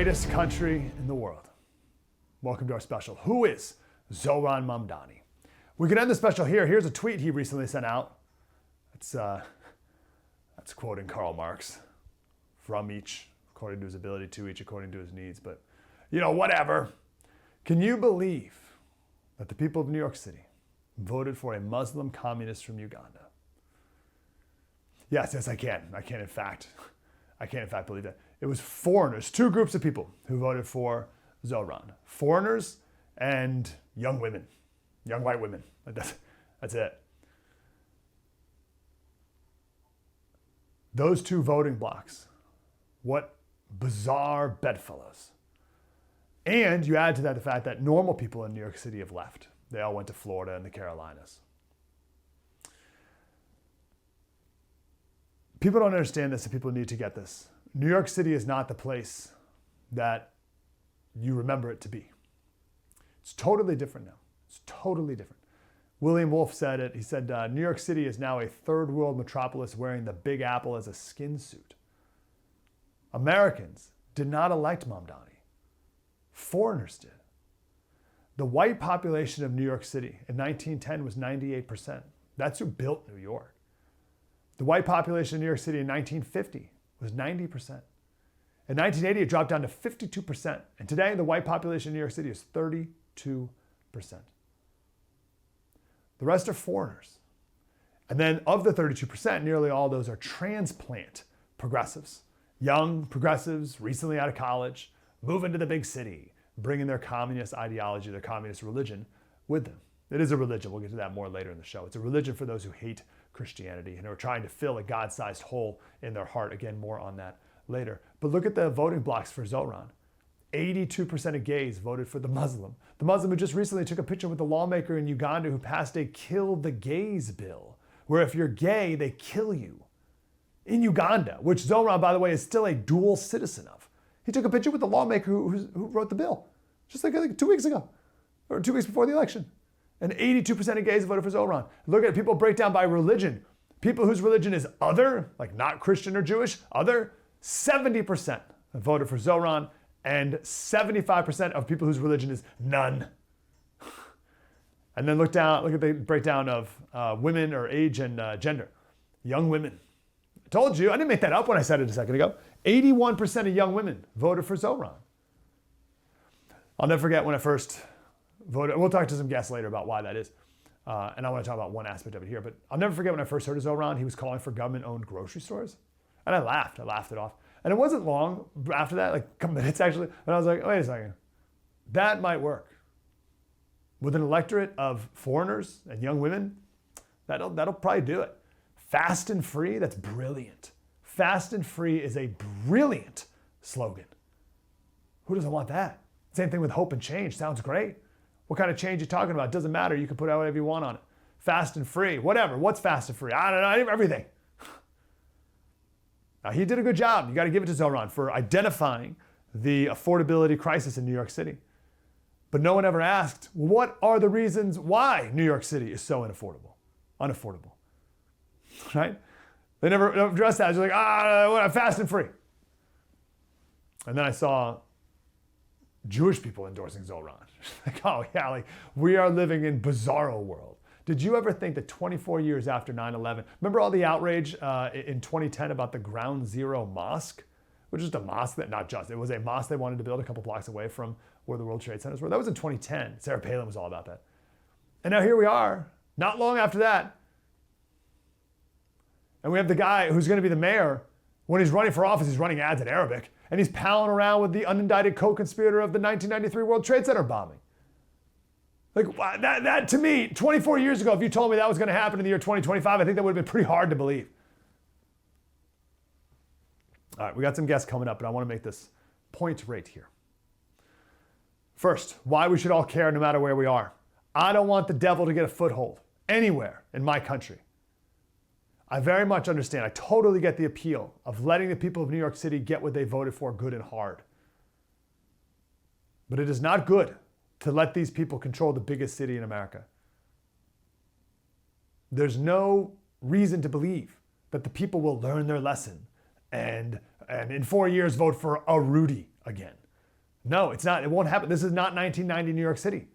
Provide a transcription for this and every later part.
greatest country in the world. Welcome to our special. Who is Zohran Mamdani? We could end the special here. Here's a tweet he recently sent out. That's quoting Karl Marx. From each, according to his ability, to each, according to his needs. But, whatever. Can you believe that the people of New York City voted for a Muslim communist from Uganda? Yes, I can. I can in fact believe that. It was foreigners, two groups of people who voted for Zohran. Foreigners and young women, young white women. That's it. Those two voting blocks. What bizarre bedfellows. And you add to that the fact that normal people in New York City have left. They all went to Florida and the Carolinas. People don't understand this, and people need to get this. New York City is not the place that you remember it to be. It's totally different now. It's totally different. William Wolfe said it. He said, New York City is now a third world metropolis wearing the Big Apple as a skin suit. Americans did not elect Mamdani. Foreigners did. The white population of New York City in 1910 was 98%. That's who built New York. The white population of New York City in 1950 was 90%. In 1980, it dropped down to 52%. And today, the white population in New York City is 32%. The rest are foreigners. And then of the 32%, nearly all those are transplant progressives. Young progressives, recently out of college, moving to the big city, bringing their communist ideology, their communist religion with them. It is a religion. We'll get to that more later in the show. It's a religion for those who hate Christianity and are trying to fill a God-sized hole in their heart. Again, more on that later. But look at the voting blocks for Zohran. 82% of gays voted for the Muslim. The Muslim who just recently took a picture with the lawmaker in Uganda who passed a kill the gays bill, where if you're gay, they kill you. In Uganda, which Zohran, by the way, is still a dual citizen of. He took a picture with the lawmaker who wrote the bill, just like I think 2 weeks ago, or 2 weeks before the election. And 82% of gays voted for Zohran. Look at it, people break down by religion. People whose religion is other, like not Christian or Jewish, other, 70% voted for Zohran, and 75% of people whose religion is none. And then look at the breakdown of women or age and gender. Young women. I told you, I didn't make that up when I said it a second ago. 81% of young women voted for Zohran. I'll never forget when I first voted. We'll talk to some guests later about why that is. And I want to talk about one aspect of it here. But I'll never forget when I first heard of Zohran, he was calling for government-owned grocery stores. And I laughed it off. And it wasn't long after that, like a couple minutes actually, and I was like, wait a second. That might work. With an electorate of foreigners and young women, that'll probably do it. Fast and free, that's brilliant. Fast and free is a brilliant slogan. Who doesn't want that? Same thing with hope and change. Sounds great. What kind of change are you talking about? Doesn't matter. You can put out whatever you want on it. Fast and free, whatever. What's fast and free? I don't know, everything. Now, he did a good job. You got to give it to Zohran for identifying the affordability crisis in New York City. But no one ever asked, what are the reasons why New York City is so unaffordable, right? They never addressed that. It's like, fast and free. And then I saw Jewish people endorsing Zohran. Like, oh yeah, like we are living in bizarro world. Did you ever think that 24 years after 9/11, remember all the outrage in 2010 about the Ground Zero Mosque? Which is a mosque that, it was a mosque they wanted to build a couple blocks away from where the World Trade Centers were. That was in 2010. Sarah Palin was all about that. And now here we are, not long after that. And we have the guy who's going to be the mayor. When he's running for office, he's running ads in Arabic. And he's palling around with the unindicted co-conspirator of the 1993 World Trade Center bombing. Like that to me, 24 years ago, if you told me that was going to happen in the year 2025, I think that would have been pretty hard to believe. All right, we got some guests coming up, but I want to make this point right here. First, why we should all care no matter where we are. I don't want the devil to get a foothold anywhere in my country. I very much understand. I totally get the appeal of letting the people of New York City get what they voted for good and hard. But it is not good to let these people control the biggest city in America. There's no reason to believe that the people will learn their lesson and in 4 years vote for a Rudy again. No, it's not. It won't happen. This is not 1990 New York City.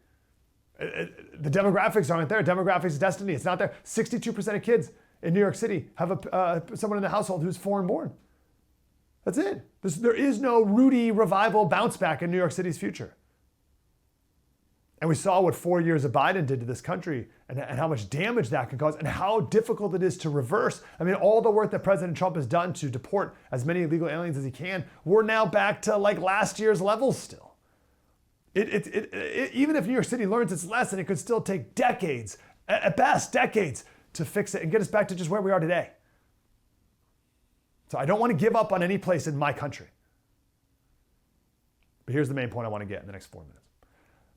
The demographics aren't there. Demographics is destiny. It's not there. 62% of kids in New York City have someone in the household who's foreign born. That's it. There is no Rudy revival bounce back in New York City's future. And we saw what 4 years of Biden did to this country and how much damage that can cause and how difficult it is to reverse. I mean, all the work that President Trump has done to deport as many illegal aliens as he can, we're now back to like last year's levels still. Even if New York City learns its lesson, it could still take decades, at best decades, to fix it and get us back to just where we are today. So I don't want to give up on any place in my country. But here's the main point I want to get in the next 4 minutes.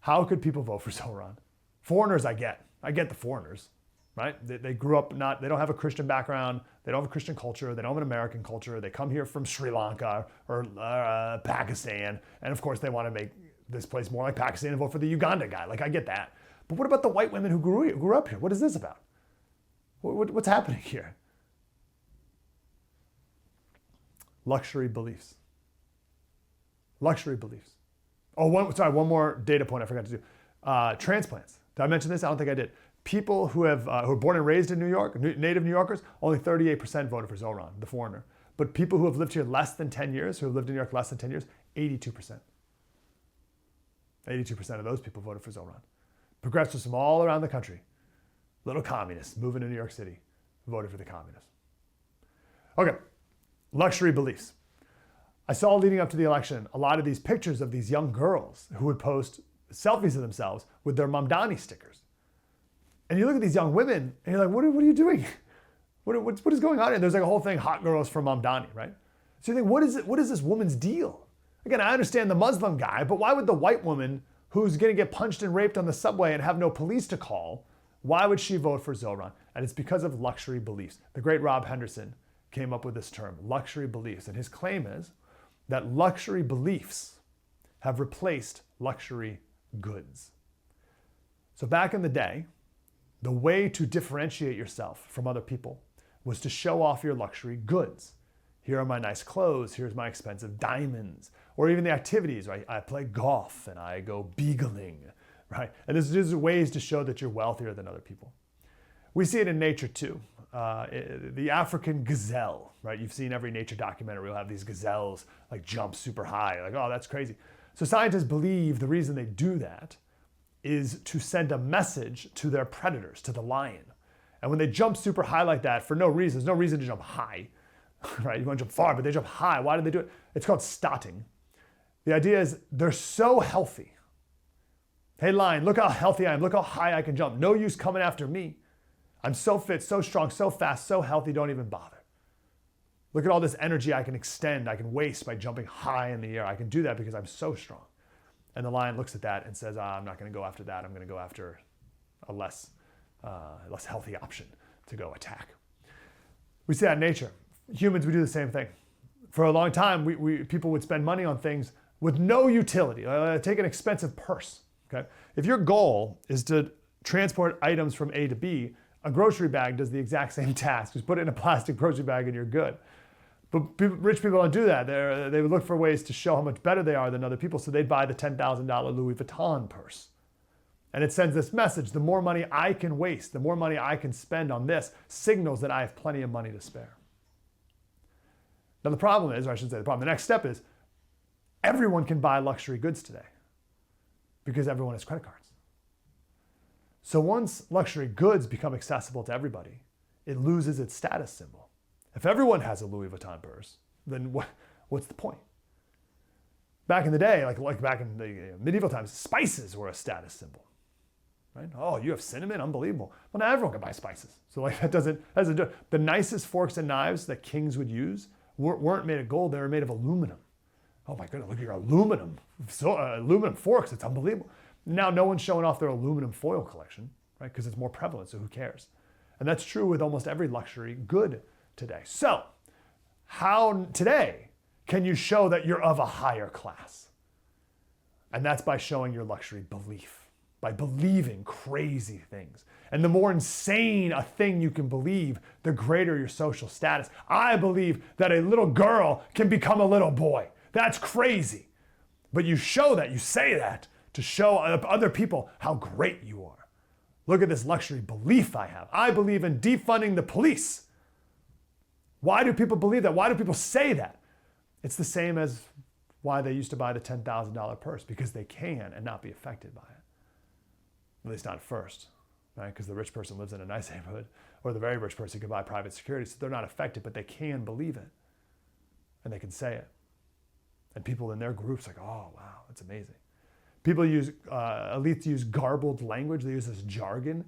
How could people vote for Zohran? Foreigners, I get the foreigners, right? They grew up they don't have a Christian background. They don't have a Christian culture. They don't have an American culture. They come here from Sri Lanka or Pakistan. And of course, they want to make this place more like Pakistan and vote for the Uganda guy. Like, I get that. But what about the white women who grew up here? What is this about? What's happening here? Luxury beliefs. Luxury beliefs. Oh, one more data point I forgot to do. Transplants. Did I mention this? I don't think I did. People who are born and raised in New York, native New Yorkers, only 38% voted for Zohran, the foreigner. But people who have lived here less than 10 years, who have lived in New York less than 10 years, 82%. 82% of those people voted for Zohran. Progressives from all around the country, little communists moving to New York City, voted for the communists. Okay, luxury beliefs. I saw leading up to the election a lot of these pictures of these young girls who would post selfies of themselves with their Mamdani stickers. And you look at these young women and you're like, what are you doing? What is going on? And there's like a whole thing, hot girls from Mamdani, right? So you think, what is this woman's deal? Again, I understand the Muslim guy, but why would the white woman who's going to get punched and raped on the subway and have no police to call, why would she vote for Zohran? And it's because of luxury beliefs. The great Rob Henderson came up with this term, luxury beliefs. And his claim is that luxury beliefs have replaced luxury goods. So back in the day, the way to differentiate yourself from other people was to show off your luxury goods. Here are my nice clothes, here's my expensive diamonds, or even the activities, right? I play golf and I go beagling, right? And this is ways to show that you're wealthier than other people. We see it in nature too. The African gazelle, right? You've seen every nature documentary will have these gazelles like jump super high, like, oh, that's crazy. So scientists believe the reason they do that is to send a message to their predators, to the lion. And when they jump super high like that for no reason, there's no reason to jump high, right? You want to jump far, but they jump high. Why do they do it? It's called stotting. The idea is they're so healthy. Hey, lion, look how healthy I am. Look how high I can jump. No use coming after me. I'm so fit, so strong, so fast, so healthy, don't even bother. Look at all this energy I can extend, I can waste by jumping high in the air. I can do that because I'm so strong. And the lion looks at that and says, I'm not going to go after that. I'm going to go after a less healthy option to go attack. We see that in nature. Humans, we do the same thing. For a long time, people would spend money on things with no utility. Take an expensive purse. Okay? If your goal is to transport items from A to B, a grocery bag does the exact same task. Just put it in a plastic grocery bag and you're good. But rich people don't do that. They would look for ways to show how much better they are than other people, so they'd buy the $10,000 Louis Vuitton purse. And it sends this message, the more money I can waste, the more money I can spend on this, signals that I have plenty of money to spare. Now the problem is, or I should say the next step is, everyone can buy luxury goods today because everyone has credit cards. So once luxury goods become accessible to everybody, it loses its status symbol. If everyone has a Louis Vuitton purse, then what's the point? Back in the day, like back in the medieval times, spices were a status symbol, right? Oh, you have cinnamon? Unbelievable. Well, now everyone can buy spices. So like that doesn't do it. The nicest forks and knives that kings would use weren't made of gold, they were made of aluminum. Oh my goodness, look at your aluminum. Aluminum forks, it's unbelievable. Now no one's showing off their aluminum foil collection, right? Because it's more prevalent, so who cares? And that's true with almost every luxury good today. So, how today can you show that you're of a higher class? And that's by showing your luxury belief, by believing crazy things. And the more insane a thing you can believe, the greater your social status. I believe that a little girl can become a little boy. That's crazy. But you show that, you say that to show other people how great you are. Look at this luxury belief I have. I believe in defunding the police. Why do people believe that? Why do people say that? It's the same as why they used to buy the $10,000 purse, because they can and not be affected by it. At least not at first, right? Because the rich person lives in a nice neighborhood, or the very rich person can buy private security, so they're not affected, but they can believe it. And they can say it. And people in their groups like, oh, wow, that's amazing. People elites use garbled language. They use this jargon.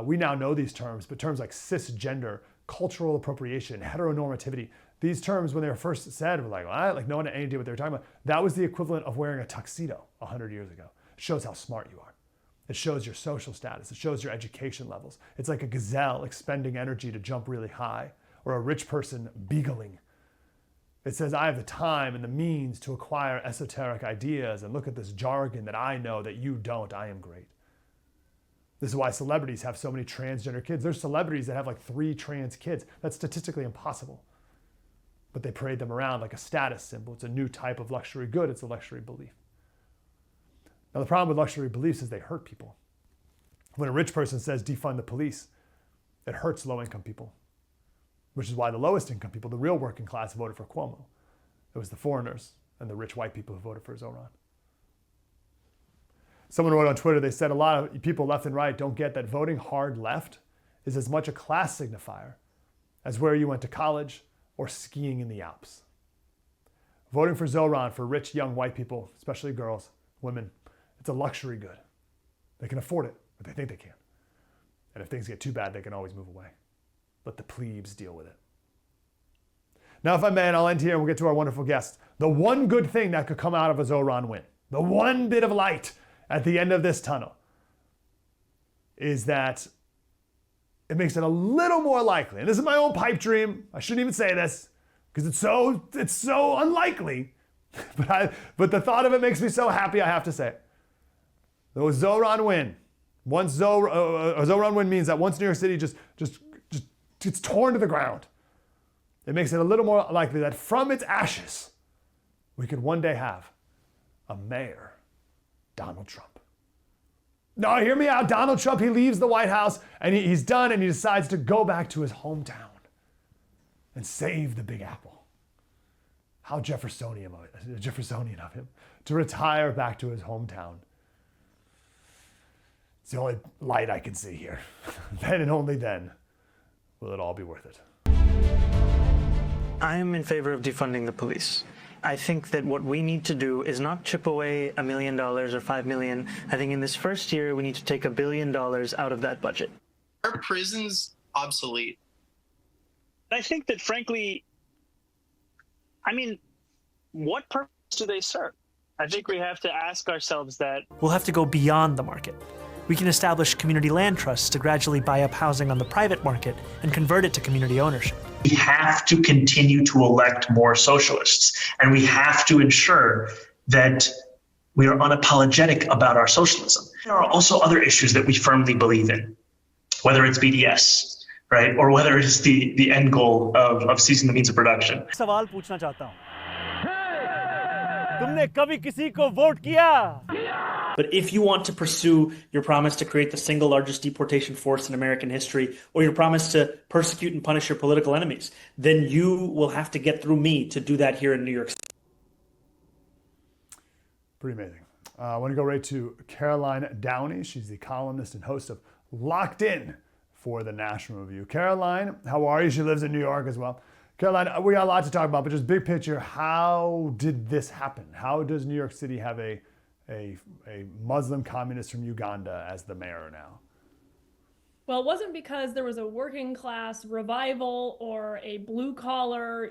We now know these terms, but terms like cisgender, cultural appropriation, heteronormativity, these terms, when they were first said, were like, what? Like no one had any idea what they were talking about. That was the equivalent of wearing a tuxedo 100 years ago. It shows how smart you are. It shows your social status. It shows your education levels. It's like a gazelle expending energy to jump really high, or a rich person beagling. It says, I have the time and the means to acquire esoteric ideas, and look at this jargon that I know that you don't. I am great. This is why celebrities have so many transgender kids. There's celebrities that have like 3 trans kids. That's statistically impossible. But they parade them around like a status symbol. It's a new type of luxury good. It's a luxury belief. Now, the problem with luxury beliefs is they hurt people. When a rich person says defund the police, it hurts low-income people, which is why the lowest income people, the real working class, voted for Cuomo. It was the foreigners and the rich white people who voted for Zohran. Someone wrote on Twitter, they said a lot of people left and right don't get that voting hard left is as much a class signifier as where you went to college or skiing in the Alps. Voting for Zohran for rich young white people, especially girls, women, it's a luxury good. They can afford it, but they think they can. And if things get too bad, they can always move away. Let the plebes deal with it. Now, if I may, and I'll end here and we'll get to our wonderful guests. The one good thing that could come out of a Zohran win, the one bit of light at the end of this tunnel, is that it makes it a little more likely, and this is my own pipe dream, I shouldn't even say this, because it's so unlikely, but the thought of it makes me so happy I have to say it. The Zohran win, a Zohran win means that once New York City just gets torn to the ground, it makes it a little more likely that from its ashes, we could one day have a mayor, Donald Trump. No, hear me out. Donald Trump, he leaves the White House and he's done, and he decides to go back to his hometown and save the Big Apple. How Jeffersonian of him to retire back to his hometown. It's the only light I can see here. Then and only then will it all be worth it. I am in favor of defunding the police. I think that what we need to do is not chip away $1 million or $5 million. I think in this first year, we need to take $1 billion out of that budget. Are prisons obsolete? I think that, frankly, I mean, what purpose do they serve? I think we have to ask ourselves that. We'll have to go beyond the market. We can establish community land trusts to gradually buy up housing on the private market and convert it to community ownership. We have to continue to elect more socialists, and we have to ensure that we are unapologetic about our socialism. There are also other issues that we firmly believe in, whether it's BDS, right, or whether it is the end goal of seizing the means of production. सवाल पूछना चाहता हूँ। तुमने कभी किसी को vote किया? But if you want to pursue your promise to create the single largest deportation force in American history, or your promise to persecute and punish your political enemies, then you will have to get through me to do that here in New York City. Pretty amazing. I want to go right to Caroline Downey. She's the columnist and host of Locked In for the National Review. Caroline, how are you? She lives in New York as well. Caroline, we got a lot to talk about, but just big picture, how did this happen? How does New York City have a Muslim communist from Uganda as the mayor now? Well, it wasn't because there was a working class revival or a blue collar,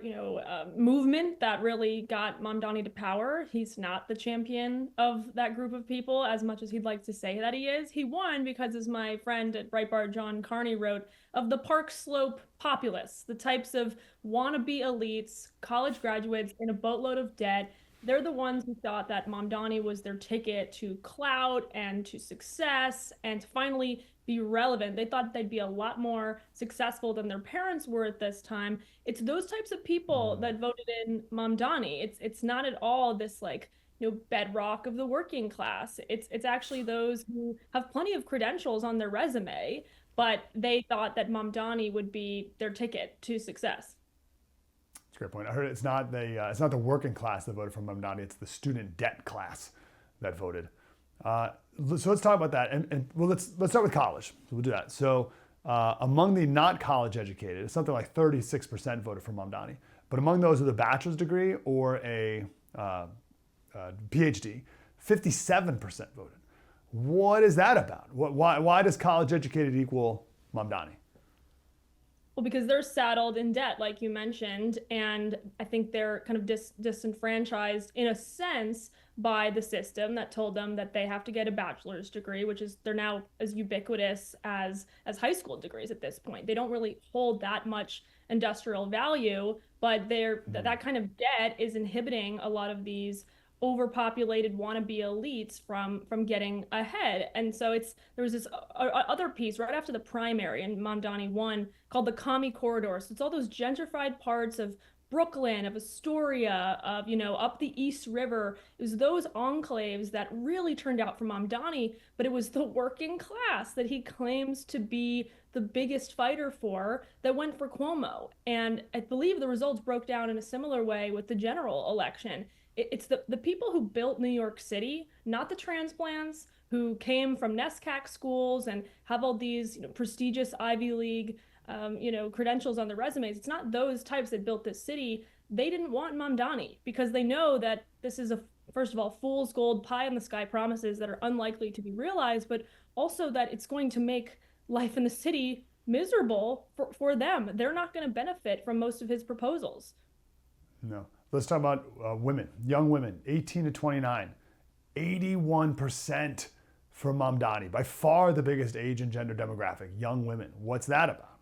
movement that really got Mamdani to power. He's not the champion of that group of people as much as he'd like to say that he is. He won because, as my friend at Breitbart, John Carney, wrote, of the Park Slope populists, the types of wannabe elites, college graduates in a boatload of debt. They're the ones who thought that Mamdani was their ticket to clout and to success and to finally be relevant. They thought they'd be a lot more successful than their parents were at this time. It's those types of people that voted in Mamdani. It's not at all this like bedrock of the working class. It's actually those who have plenty of credentials on their resume, but they thought that Mamdani would be their ticket to success. That's a great point. I heard it's not the working class that voted for Mamdani, it's the student debt class that voted. So let's talk about that, and well, let's start with college. So we'll do that. So among the not college educated, it's something like 36% voted for Mamdani. But among those with a bachelor's degree or a PhD, 57% voted. What is that about? Why does college educated equal Mamdani? Well, because they're saddled in debt, like you mentioned, and I think they're kind of disenfranchised in a sense by the system that told them that they have to get a bachelor's degree, which is they're now as ubiquitous as high school degrees at this point. They don't really hold that much industrial value, but that kind of debt is inhibiting a lot of these overpopulated wannabe elites from getting ahead. And so there was this other piece right after the primary and Mamdani won called the Commie Corridor. So it's all those gentrified parts of Brooklyn, of Astoria, of up the East River. It was those enclaves that really turned out for Mamdani, but it was the working class that he claims to be the biggest fighter for that went for Cuomo. And I believe the results broke down in a similar way with the general election. It's the people who built New York City, not the transplants who came from NESCAC schools and have all these prestigious Ivy League credentials on their resumes. It's not those types that built this city. They didn't want Mamdani because they know that this is first of all, fool's gold, pie in the sky promises that are unlikely to be realized, but also that it's going to make life in the city miserable for them. They're not going to benefit from most of his proposals. No. Let's talk about women, young women, 18 to 29, 81% for Mamdani, by far the biggest age and gender demographic, young women. What's that about?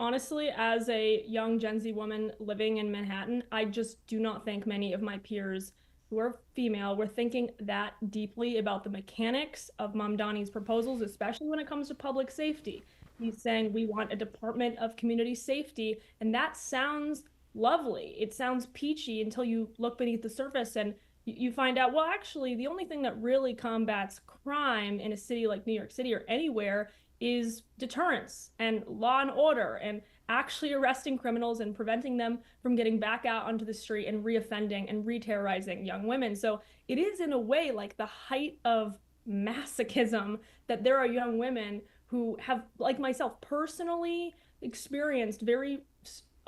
Honestly, as a young Gen Z woman living in Manhattan, I just do not think many of my peers who are female were thinking that deeply about the mechanics of Mamdani's proposals, especially when it comes to public safety. He's saying we want a Department of Community Safety, and that sounds lovely. It sounds peachy until you look beneath the surface and you find out, well, actually, the only thing that really combats crime in a city like New York City or anywhere is deterrence and law and order and actually arresting criminals and preventing them from getting back out onto the street and reoffending and re-terrorizing young women. So it is in a way like the height of masochism that there are young women who have, like myself, personally experienced very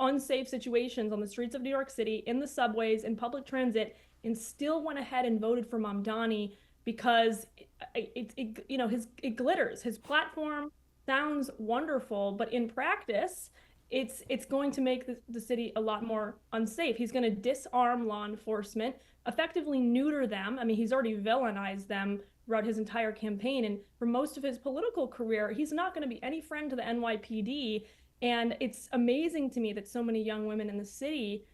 unsafe situations on the streets of New York City, in the subways, in public transit, and still went ahead and voted for Mamdani because it glitters. His platform sounds wonderful, but in practice, it's going to make the city a lot more unsafe. He's going to disarm law enforcement, effectively neuter them. I mean, he's already villainized them throughout his entire campaign, and for most of his political career, he's not going to be any friend to the NYPD. And it's amazing to me that so many young women in the city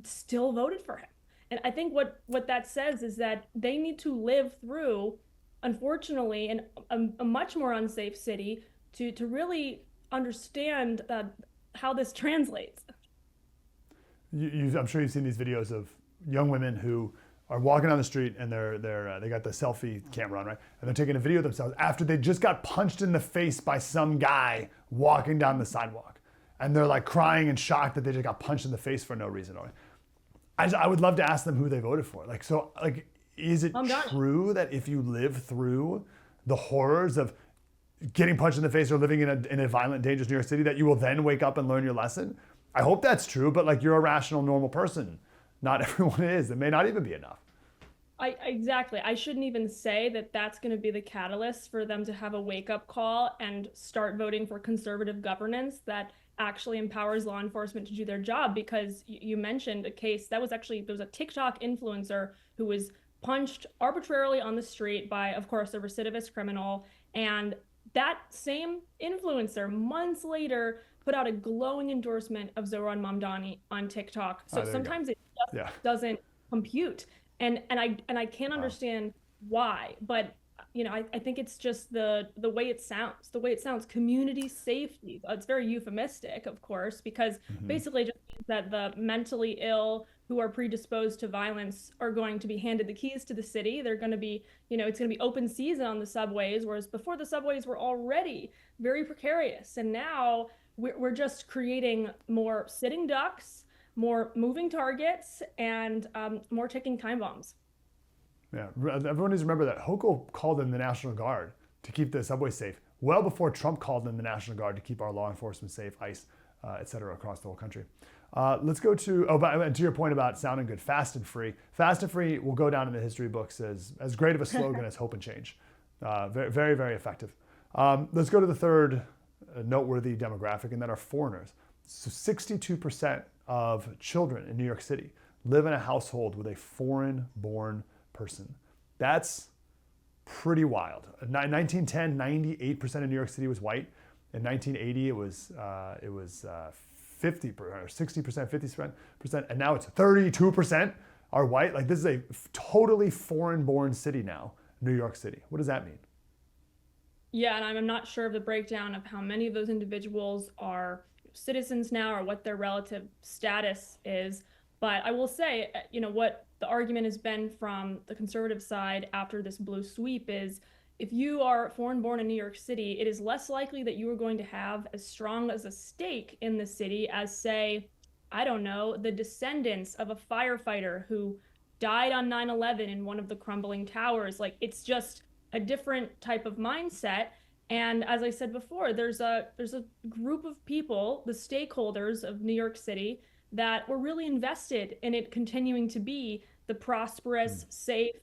still voted for him. And I think what that says is that they need to live through, unfortunately, a much more unsafe city to really understand how this translates. I'm sure you've seen these videos of young women who are walking down the street and they got the selfie camera on, right? And they're taking a video of themselves after they just got punched in the face by some guy walking down the sidewalk. And they're like crying and shocked that they just got punched in the face for no reason. I would love to ask them who they voted for. Is it true that if you live through the horrors of getting punched in the face or living in a violent, dangerous New York City, that you will then wake up and learn your lesson? I hope that's true, but you're a rational, normal person. Not everyone is. It may not even be enough. Exactly. I shouldn't even say that that's going to be the catalyst for them to have a wake-up call and start voting for conservative governance that actually empowers law enforcement to do their job, because you mentioned a case that was there was a TikTok influencer who was punched arbitrarily on the street by, of course, a recidivist criminal. And that same influencer months later put out a glowing endorsement of Zohran Mamdani on TikTok. So sometimes it just doesn't compute. And I can't understand why, but I think it's just the way it sounds. The way it sounds, community safety. It's very euphemistic, of course, because basically it just means that the mentally ill who are predisposed to violence are going to be handed the keys to the city. They're going to be, it's going to be open season on the subways, whereas before the subways were already very precarious. And now we're just creating more sitting ducks, more moving targets, and more ticking time bombs. Yeah, everyone needs to remember that Hochul called in the National Guard to keep the subway safe well before Trump called in the National Guard to keep our law enforcement safe, ICE, et cetera, across the whole country. Let's go to your point about sounding good, fast and free. Fast and free will go down in the history books as great of a slogan as hope and change. Very, very, very effective. Let's go to the third noteworthy demographic, and that are foreigners. So 62% of children in New York City live in a household with a foreign-born person. That's pretty wild. In 1910, 98% of New York City was white. In 1980, it was 50% or 60%, 50%, and now it's 32% are white. Like, this is a totally foreign-born city now, New York City. What does that mean? Yeah, and I'm not sure of the breakdown of how many of those individuals are citizens now or what their relative status is. But I will say, what the argument has been from the conservative side after this blue sweep is, if you are foreign-born in New York City, it is less likely that you are going to have as strong as a stake in the city as, say, I don't know, the descendants of a firefighter who died on 9/11 in one of the crumbling towers. Like, it's just a different type of mindset. And as I said before, there's a group of people, the stakeholders of New York City, that were really invested in it continuing to be the prosperous, safe,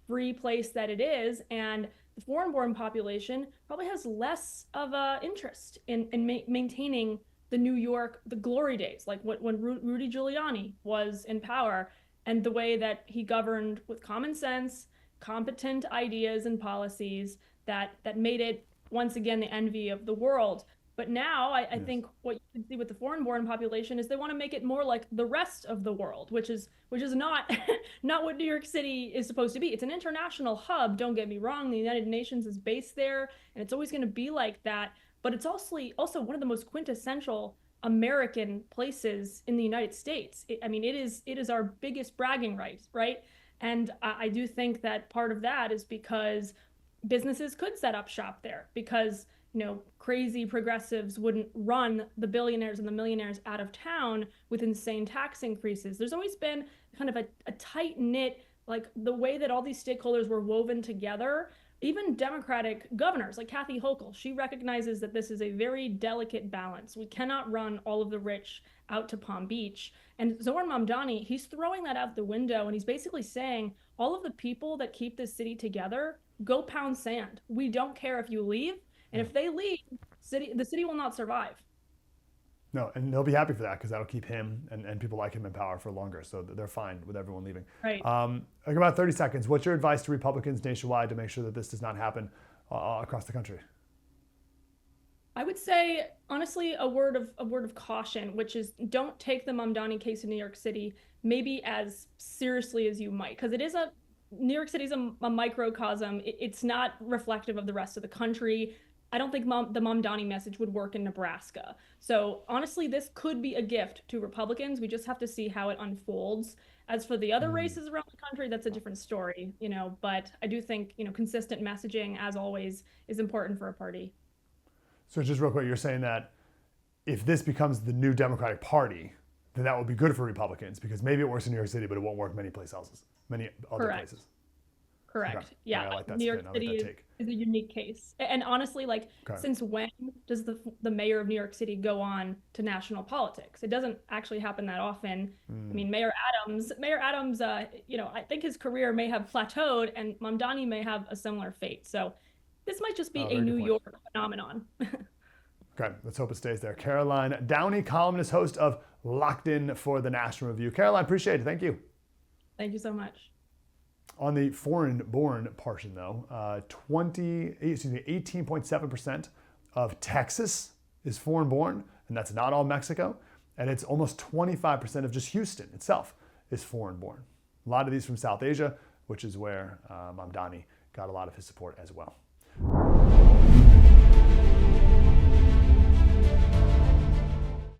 free place that it is. And the foreign-born population probably has less of a interest in maintaining the New York, the glory days, like when Rudy Giuliani was in power, and the way that he governed with common sense, competent ideas and policies that made it once again the envy of the world. But now I think what you can see with the foreign-born population is they want to make it more like the rest of the world, which is not not what New York City is supposed to be. It's an international hub, don't get me wrong. The United Nations is based there, and it's always going to be like that. But it's also one of the most quintessential American places in the United States. It is our biggest bragging rights, right? And I do think that part of that is because businesses could set up shop there, because crazy progressives wouldn't run the billionaires and the millionaires out of town with insane tax increases. There's always been kind of a tight-knit, like the way that all these stakeholders were woven together. Even Democratic governors like Kathy Hochul, she recognizes that this is a very delicate balance. We cannot run all of the rich out to Palm Beach. And Zohran Mamdani, he's throwing that out the window, and he's basically saying all of the people that keep this city together, go pound sand. We don't care if you leave. And if they leave, the city will not survive. No, and they'll be happy for that, because that'll keep him and people like him in power for longer. So they're fine with everyone leaving. Right. Like about 30 seconds. What's your advice to Republicans nationwide to make sure that this does not happen across the country? I would say, honestly, a word of caution, which is don't take the Mamdani case in New York City maybe as seriously as you might, because New York City is a microcosm. It's not reflective of the rest of the country. I don't think the Mamdani message would work in Nebraska. So honestly, this could be a gift to Republicans. We just have to see how it unfolds. As for the other races around the country, that's a different story, but I do think, consistent messaging, as always, is important for a party. So just real quick, you're saying that if this becomes the new Democratic Party, then that would be good for Republicans, because maybe it works in New York City, but it won't work many other places. Correct. Okay. Yeah, I like that New York spin. City is a unique case. And honestly, since when does the mayor of New York City go on to national politics? It doesn't actually happen that often. I mean, Mayor Adams, I think his career may have plateaued, and Mamdani may have a similar fate. So this might just be a New York phenomenon. Okay, let's hope it stays there. Caroline Downey, columnist, host of Locked In for the National Review. Caroline, appreciate it. Thank you. Thank you so much. On the foreign-born portion, though, 18.7% of Texas is foreign-born, and that's not all Mexico. And it's almost 25% of just Houston itself is foreign-born. A lot of these from South Asia, which is where Mamdani got a lot of his support as well.